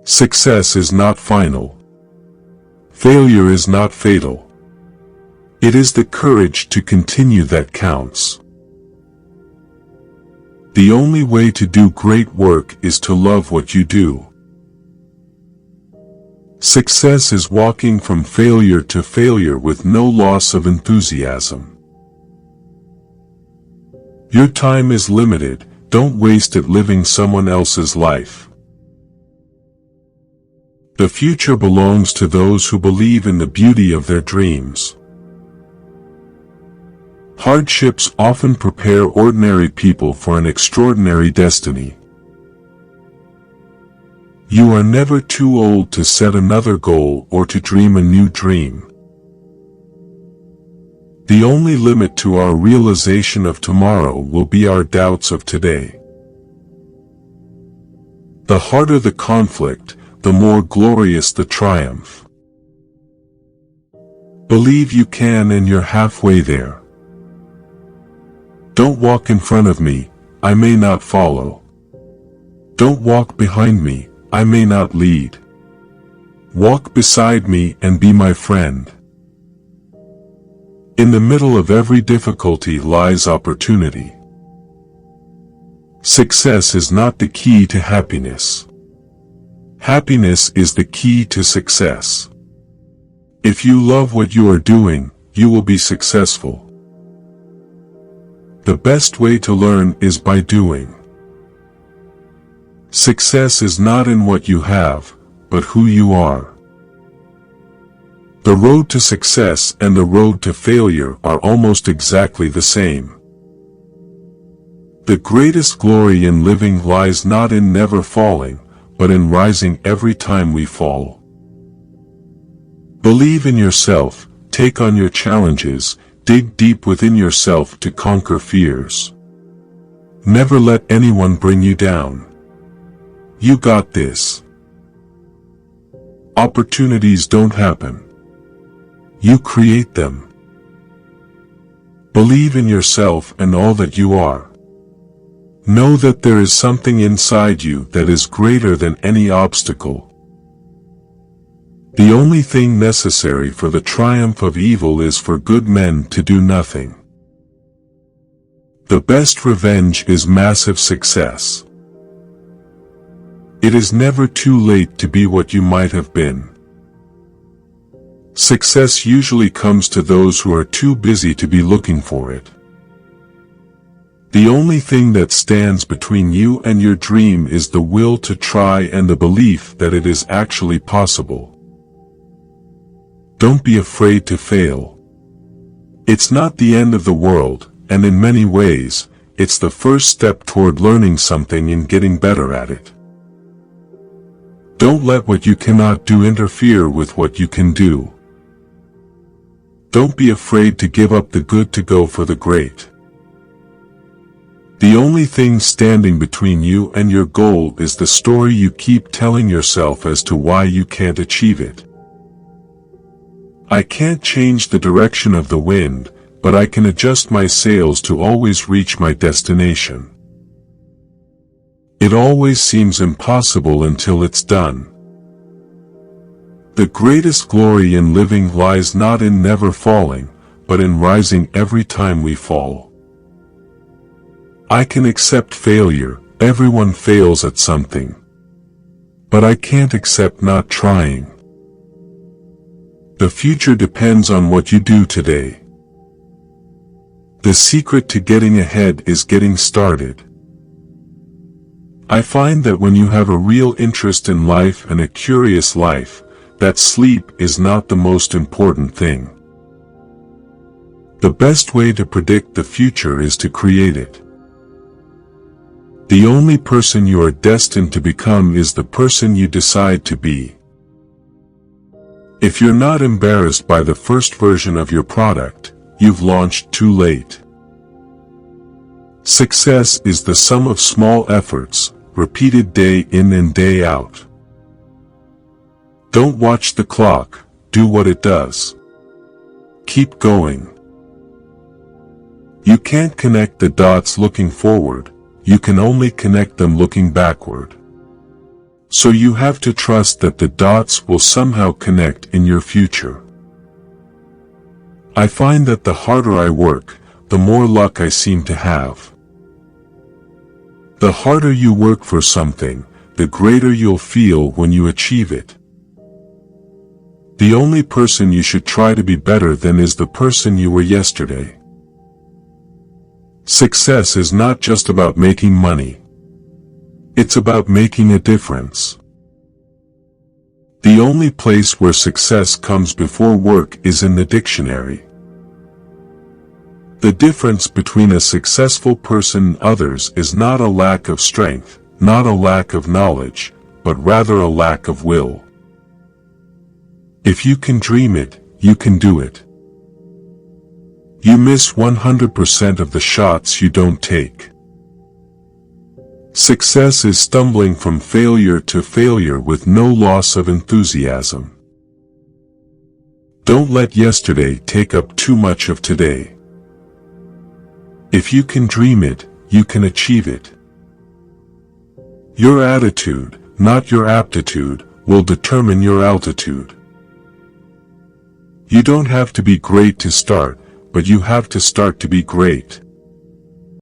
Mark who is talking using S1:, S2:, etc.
S1: Success is not final. Failure is not fatal. It is the courage to continue that counts. The only way to do great work is to love what you do. Success is walking from failure to failure with no loss of enthusiasm. Your time is limited, don't waste it living someone else's life. The future belongs to those who believe in the beauty of their dreams. Hardships often prepare ordinary people for an extraordinary destiny. You are never too old to set another goal or to dream a new dream. The only limit to our realization of tomorrow will be our doubts of today. The harder the conflict, the more glorious the triumph. Believe you can and you're halfway there. Don't walk in front of me, I may not follow. Don't walk behind me, I may not lead. Walk beside me and be my friend. In the middle of every difficulty lies opportunity. Success is not the key to happiness. Happiness is the key to success. If you love what you are doing, you will be successful. The best way to learn is by doing. Success is not in what you have, but who you are. The road to success and the road to failure are almost exactly the same. The greatest glory in living lies not in never falling, but in rising every time we fall. Believe in yourself, take on your challenges, dig deep within yourself to conquer fears. Never let anyone bring you down. You got this. Opportunities don't happen. You create them. Believe in yourself and all that you are. Know that there is something inside you that is greater than any obstacle. The only thing necessary for the triumph of evil is for good men to do nothing. The best revenge is massive success. It is never too late to be what you might have been. Success usually comes to those who are too busy to be looking for it. The only thing that stands between you and your dream is the will to try and the belief that it is actually possible. Don't be afraid to fail. It's not the end of the world, and in many ways, it's the first step toward learning something and getting better at it. Don't let what you cannot do interfere with what you can do. Don't be afraid to give up the good to go for the great. The only thing standing between you and your goal is the story you keep telling yourself as to why you can't achieve it. I can't change the direction of the wind, but I can adjust my sails to always reach my destination. It always seems impossible until it's done. The greatest glory in living lies not in never falling, but in rising every time we fall. I can accept failure, everyone fails at something. But I can't accept not trying. The future depends on what you do today. The secret to getting ahead is getting started. I find that when you have a real interest in life and a curious life, that sleep is not the most important thing. The best way to predict the future is to create it. The only person you are destined to become is the person you decide to be. If you're not embarrassed by the first version of your product, you've launched too late. Success is the sum of small efforts, repeated day in and day out. Don't watch the clock, do what it does. Keep going. You can't connect the dots looking forward, you can only connect them looking backward. So you have to trust that the dots will somehow connect in your future. I find that the harder I work, the more luck I seem to have. The harder you work for something, the greater you'll feel when you achieve it. The only person you should try to be better than is the person you were yesterday. Success is not just about making money. It's about making a difference. The only place where success comes before work is in the dictionary. The difference between a successful person and others is not a lack of strength, not a lack of knowledge, but rather a lack of will. If you can dream it, you can do it. You miss 100% of the shots you don't take. Success is stumbling from failure to failure with no loss of enthusiasm. Don't let yesterday take up too much of today. If you can dream it, you can achieve it. Your attitude, not your aptitude, will determine your altitude. You don't have to be great to start, but you have to start to be great.